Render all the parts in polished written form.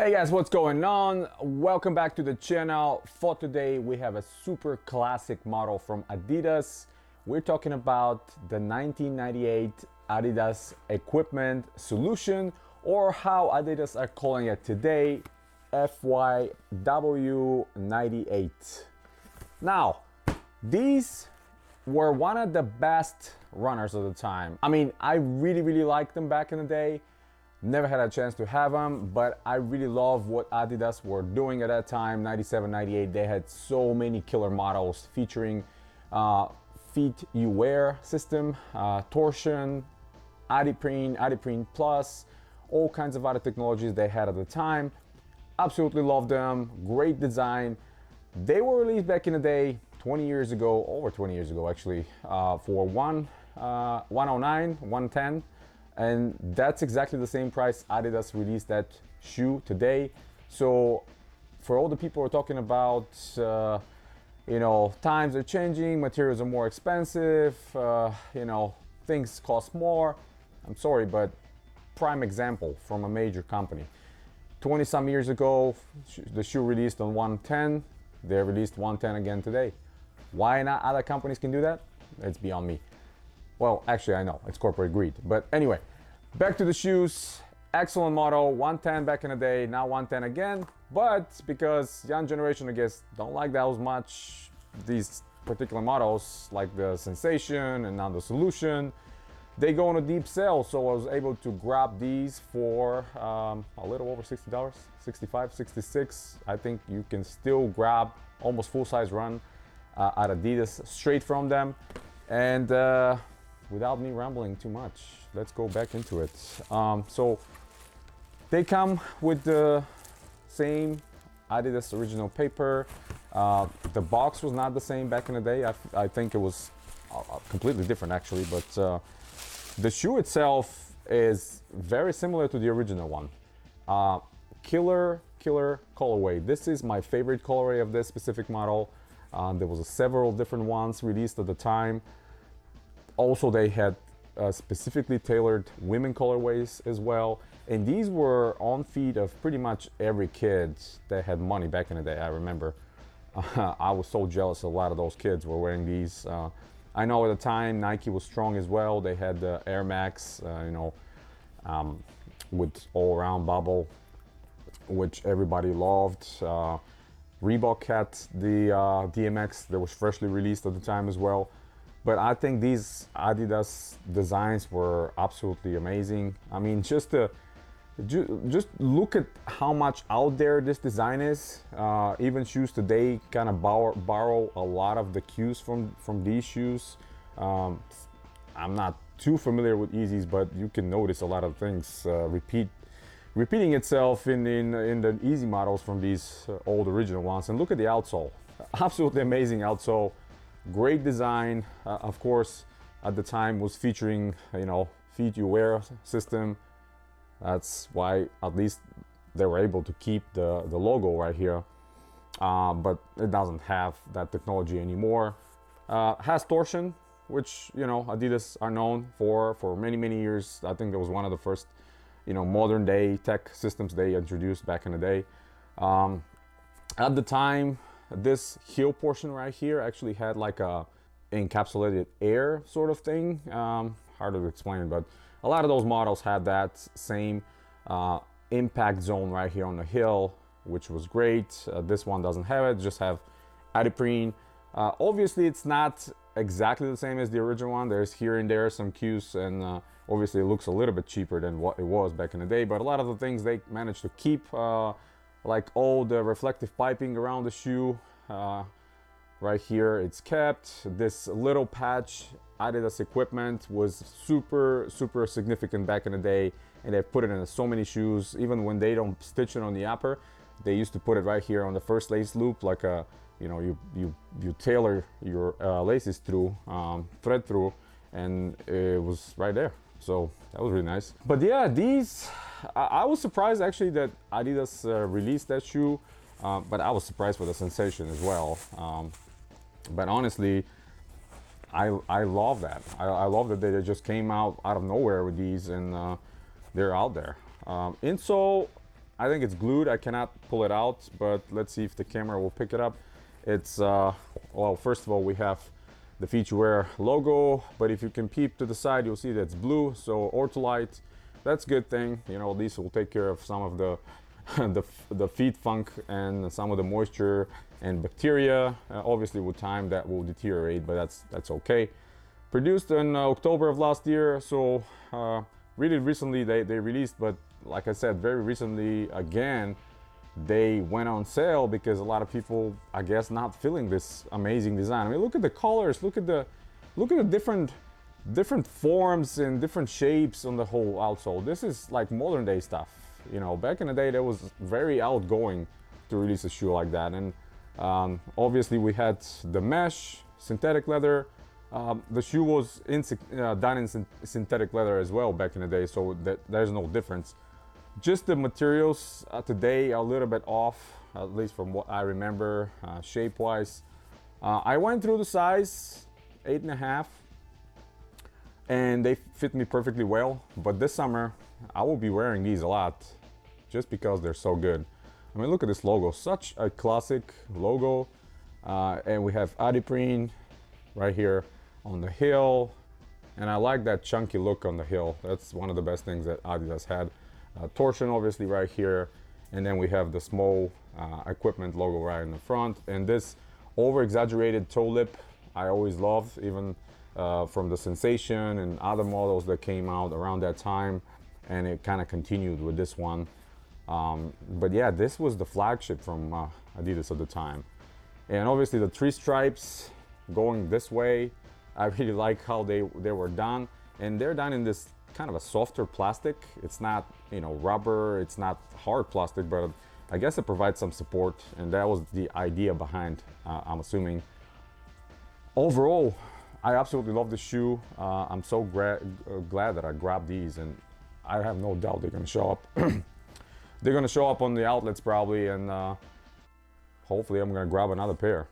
Hey guys, what's going on? Welcome back to the channel. For today we have a super classic model from Adidas. We're talking about the 1998 Adidas equipment solution, or how Adidas are calling it today, FYW 98. Now, these were one of the best runners of the time. I mean, I really liked them back in the day. Never had a chance to have them, but I really love what Adidas were doing at that time. 97, 98, they had so many killer models featuring feet you wear system, torsion, Adiprene Plus, all kinds of other technologies they had at the time. Absolutely love them, great design. They were released back in the day, 20 years ago, over 20 years ago actually, for 109, 110. And that's exactly the same price Adidas released that shoe today. So for all the people who are talking about, times are changing, materials are more expensive, things cost more. I'm sorry, but prime example from a major company. 20 some years ago, the shoe released on 110. They released 110 again today. Why not other companies can do that? It's beyond me. Well, actually I know, it's corporate greed. But anyway, back to the shoes. Excellent model, 110 back in the day, now 110 again. But because young generation, I guess, don't like that as much, these particular models, like the Sensation and now the Solution, they go on a deep sale. So I was able to grab these for a little over $60, 65, 66. I think you can still grab almost full-size run at Adidas straight from them. And without me rambling too much, let's go back into it. So they come with the same Adidas original paper. The box was not the same back in the day. I think it was completely different actually, but the shoe itself is very similar to the original one. Killer colorway. This is my favorite colorway of this specific model. There was several different ones released at the time. Also, they had specifically tailored women colorways as well. And these were on feet of pretty much every kid that had money back in the day. I remember I was so jealous a lot of those kids were wearing these. I know at the time Nike was strong as well. They had the Air Max, with all around bubble, which everybody loved. Reebok had the DMX that was freshly released at the time as well. But I think these Adidas designs were absolutely amazing. I mean, just look at how much out there this design is. Even shoes today kind of borrow a lot of the cues from these shoes. I'm not too familiar with Yeezys, but you can notice a lot of things repeating itself in the Yeezy models from these old original ones. And look at the outsole, absolutely amazing outsole. Great design, of course, at the time was featuring, feet you wear system. That's why at least they were able to keep the logo right here. But it doesn't have that technology anymore. Has torsion, which, Adidas are known for many years. I think it was one of the first, modern day tech systems they introduced back in the day. At the time, this heel portion right here actually had like a encapsulated air sort of thing. Hard to explain, but a lot of those models had that same impact zone right here on the heel, which was great. This one doesn't have it, just have Adiprene. Obviously it's not exactly the same as the original one. There's here and there some cues, and obviously it looks a little bit cheaper than what it was back in the day, but a lot of the things they managed to keep, like all the reflective piping around the shoe. Right here it's kept. This little patch Adidas equipment was super significant back in the day, and they put it in so many shoes. Even when they don't stitch it on the upper, they used to put it right here on the first lace loop, like a you tailor your laces through, thread through, and it was right there. So that was really nice. But yeah, these, I was surprised actually that Adidas released that shoe, but I was surprised with the Sensation as well. But honestly, I love that. I love that they just came out of nowhere with these, and they're out there. Insole, I think it's glued. I cannot pull it out, but let's see if the camera will pick it up. It's, well, first of all, we have the Featurewear logo, but if you can peep to the side, you'll see that it's blue, so Ortholite. That's a good thing. You know, these will take care of some of the the feet funk and some of the moisture and bacteria. Obviously with time that will deteriorate, but that's okay. Produced in October of last year, so really recently they released, but like I said, very recently again they went on sale because a lot of people, I guess, not feeling this amazing design. I mean, look at the colors, look at the different forms and different shapes on the whole outsole. This is like modern day stuff. You know, back in the day, that was very outgoing to release a shoe like that. And obviously we had the mesh, synthetic leather. The shoe was done in synthetic leather as well back in the day, so there's no difference. Just the materials today are a little bit off, at least from what I remember, shape-wise. I went through the size 8.5, and they fit me perfectly well. But this summer, I will be wearing these a lot, just because they're so good. I mean, look at this logo, such a classic logo. And we have Adiprene right here on the heel. And I like that chunky look on the heel. That's one of the best things that Adidas had. Torsion obviously right here. And then we have the small equipment logo right in the front. And this over-exaggerated toe lip, I always loved, even from the Sensation and other models that came out around that time. And it kind of continued with this one. But yeah, this was the flagship from Adidas at the time. And obviously the 3 stripes going this way, I really like how they were done. And they're done in this kind of a softer plastic. It's not, you know, rubber, it's not hard plastic, but I guess it provides some support. And that was the idea behind, I'm assuming. Overall, I absolutely love the shoe. I'm so glad that I grabbed these, and I have no doubt they're gonna show up. They're gonna show up on the outlets probably, and hopefully I'm gonna grab another pair.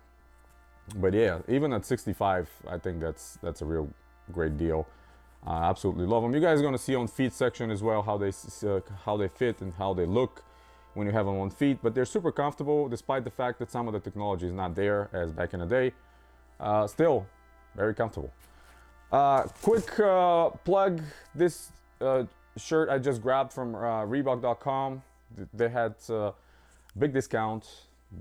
But yeah, even at 65, I think that's a real great deal. Absolutely love them. You guys are gonna see on feet section as well how they fit and how they look when you have them on feet. But they're super comfortable, despite the fact that some of the technology is not there as back in the day. Still very comfortable. Quick plug, this shirt I just grabbed from Reebok.com. They had big discount.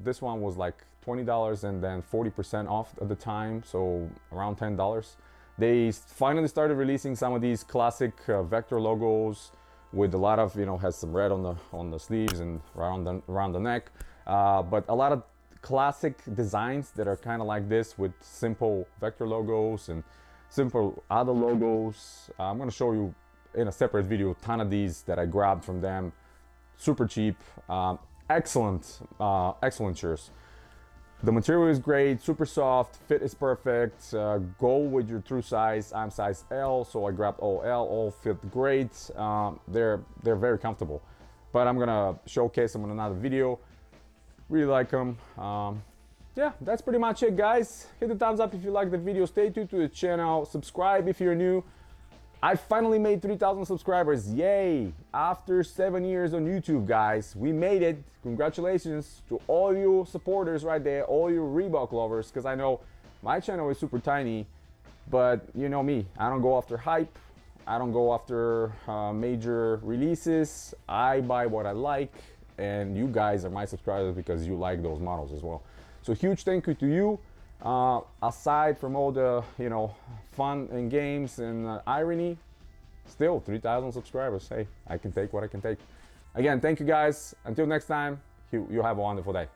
This one was like $20 and then 40% off at the time, so around $10. They finally started releasing some of these classic vector logos with a lot of, you know, has some red on the sleeves and around the neck, but a lot of classic designs that are kind of like this with simple vector logos and simple other logos. I'm going to show you in a separate video a ton of these that I grabbed from them, super cheap. Excellent shirts. The material is great, super soft, fit is perfect. Go with your true size. I'm size L, so I grabbed all L, all fit great. They're very comfortable, but I'm gonna showcase them in another video. Really like them. Yeah, that's pretty much it, guys. Hit the thumbs up if you like the video. Stay tuned to the channel. Subscribe if you're new. I finally made 3,000 subscribers. Yay! After 7 years on YouTube, guys, we made it. Congratulations to all you supporters right there, all you Reebok lovers, because I know my channel is super tiny, but you know me, I don't go after hype. I don't go after major releases. I buy what I like, and you guys are my subscribers because you like those models as well. So huge thank you to you. Aside from all the, you know, fun and games and irony, still 3,000 subscribers. Hey, I can take what I can take. Again, thank you guys. Until next time, you have a wonderful day.